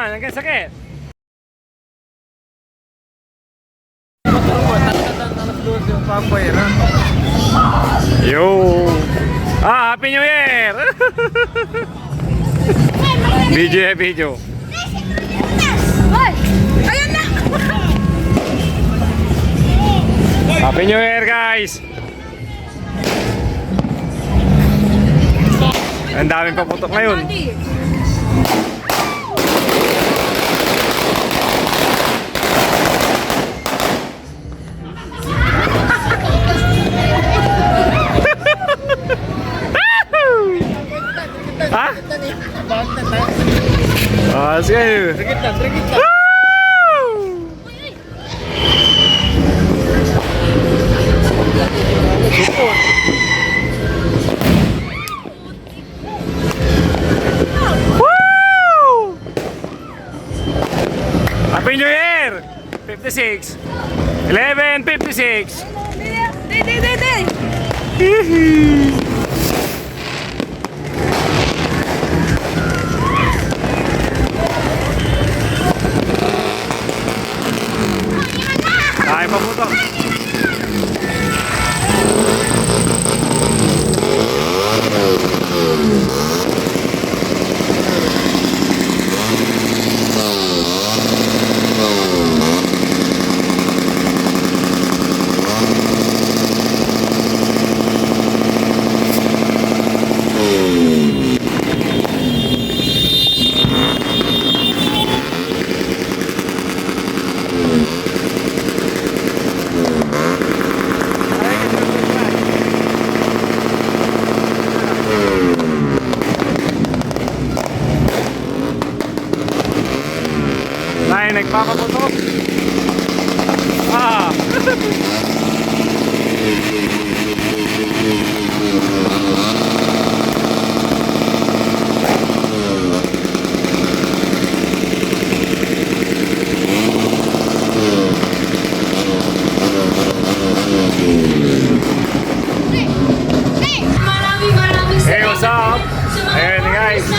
naman, hanggang sakit. Yo! Happy New Year! Video. Ayun na! Happy New Year, guys! Ang daming paputok ngayon. Ha? Ah, sige. Trigit. Woo! Happy New Year! 56. 11:56. Ay, paputok. Ay, nagpapaputok. Ah! Hey, what's up? Hey, guys. No.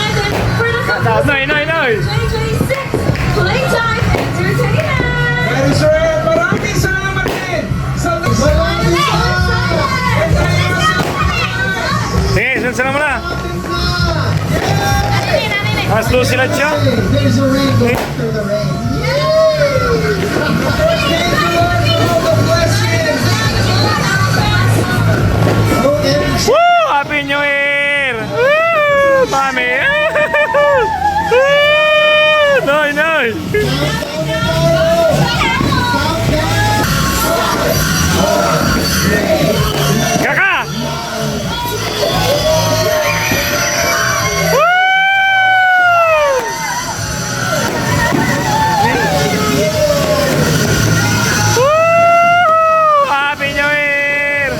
2026 Playtime Entertainment! Pero sir, maraming salamat din sa Sige, sunod mo na. Mas low sila siya. There's a rainbow after the rain. First angel of the blessing. Woo! Happy New Year! Woo! Mami! Noy! Kaka! Woo! Woo! Happy New Year!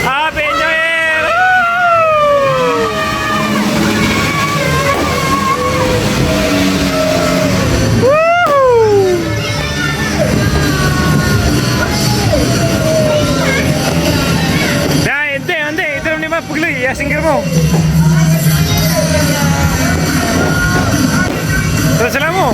Happy New Year! Woo! Hindi. Ito naman yung mga pugloy. Singkir mo. Terus sila mo.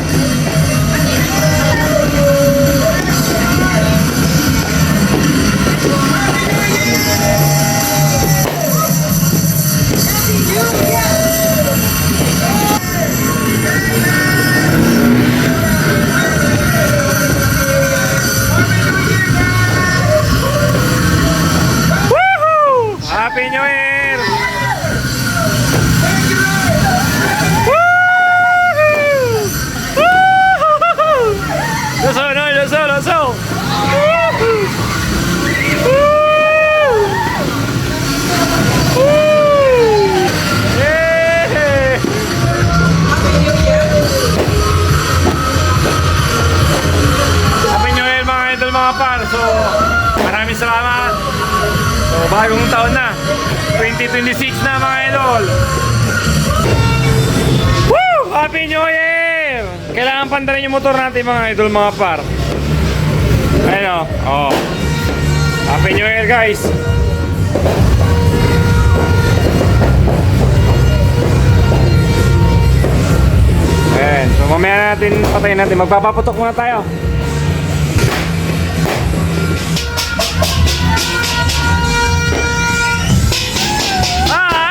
Woohoo! Happy New Year! Let's go! Yeah! Happy New Year mga idol, mga par. So, maraming salamat. So, bagong taon na. 2026 na mga idol. Woo! Happy New Year! Kailangan pandarin yung motor natin mga idol, mga par. Ayun o. Oh. Happy New Year guys. Ayan. So mamaya natin patayin natin. Magpapaputok muna tayo. Ah!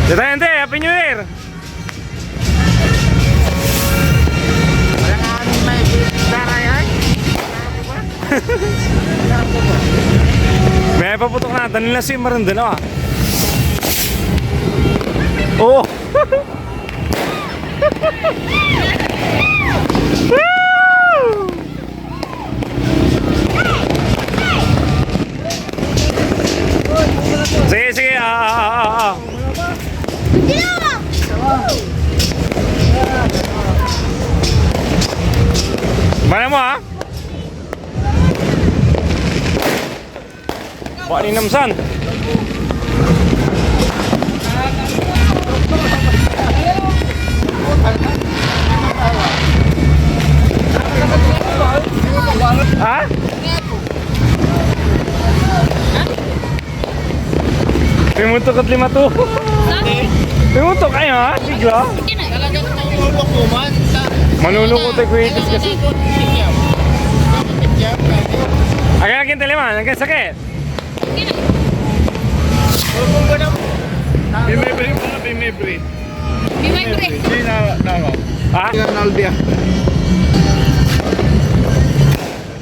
Detente, Happy New Year! May paputok na, nila si Maranda na. Oh! Sige, sige, Mana mo ha? Buat ni Namsan. Ha? Pimuntok at 5 to. Pimuntok kayo ha? Bigla. Manulukot ay creators kasi. Agad akin teleman, agad sakit. Bimay mo na bimay. Hindi na. Ha? Nalbia.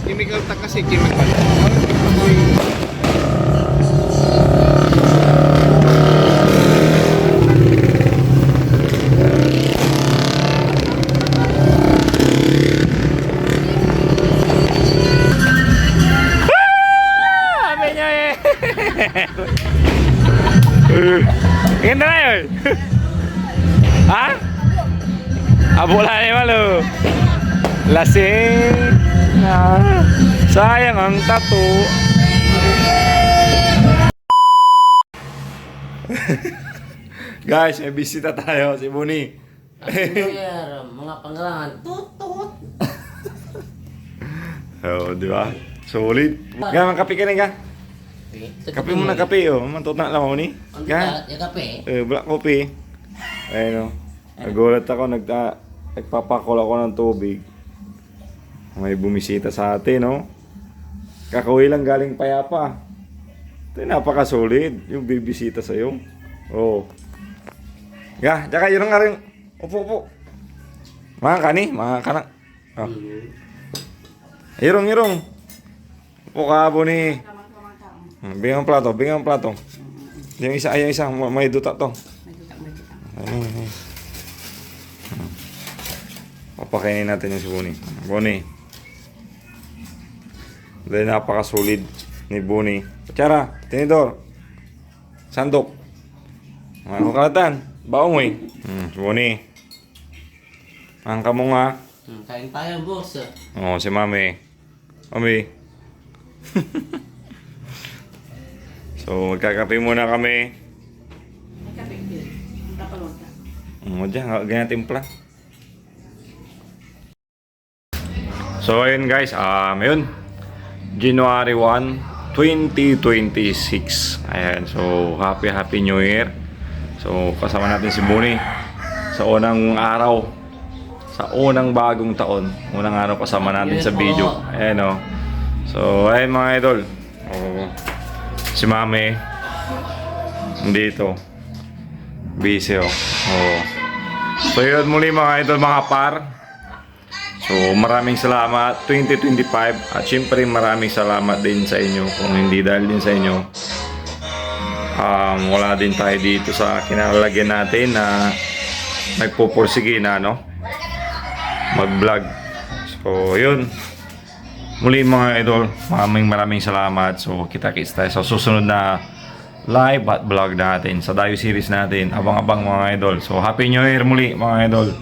Chemical ta kasi chemical. Ganda na yun. Ha? Abula ni Malo. Lasing na. Sayang ang tattoo. Guys, may bisita tayo si Buni. Mga pangrangan. Tut. Oh, di ba? Solid. Gamang kape ka rin ka? Kape muna kape oh. Mantot na lang ako ni. Ka? Yung kape. Black coffee. Ayun oh. Nagulat ako, nagpapakul ako ng tubig. May bumisita sa atin, no? Kakauwi lang galing Payapa. Ito napaka-solid, yung bibisita sa'yo. Oo. Tsaka yun nga rin. Upo. Mga kani, mga kanak. Oh. Irong. Upo ka po ni. Bigyan ng plato. Yung isa, may duta to. Ay. Papakainin natin yung si Buni. Buni. Dahil napaka-solid ni Buni. Kutsara, tinidor, sandok. Mga kukalatan, baong mo eh. Si Buni. Ang kamo nga. Kain tayo, boss. Oo, si Mami. Mami. So, magkakape muna kami. Diyan, ganyan timpla. So, ayun guys, ayun. January 1, 2026. Ayan, so, happy New Year. So, kasama natin si Buni sa unang araw. Sa unang bagong taon. Unang araw kasama natin sa video. Ayan o. So, ayun mga idol. Si Mami. Dito. Busy o. So, yun muli mga idol, mga par. So, maraming salamat 2025 at syempre maraming salamat din sa inyo. Kung hindi dahil din sa inyo, wala din tayo dito sa kinalalagyan natin na nagpupursige na mag-vlog. So, yun. Muli mga idol, maraming salamat. So, kita-kits tayo sa susunod na live at vlog natin sa Dayo series natin. Abang-abang mga idol. So, Happy New Year muli mga idol.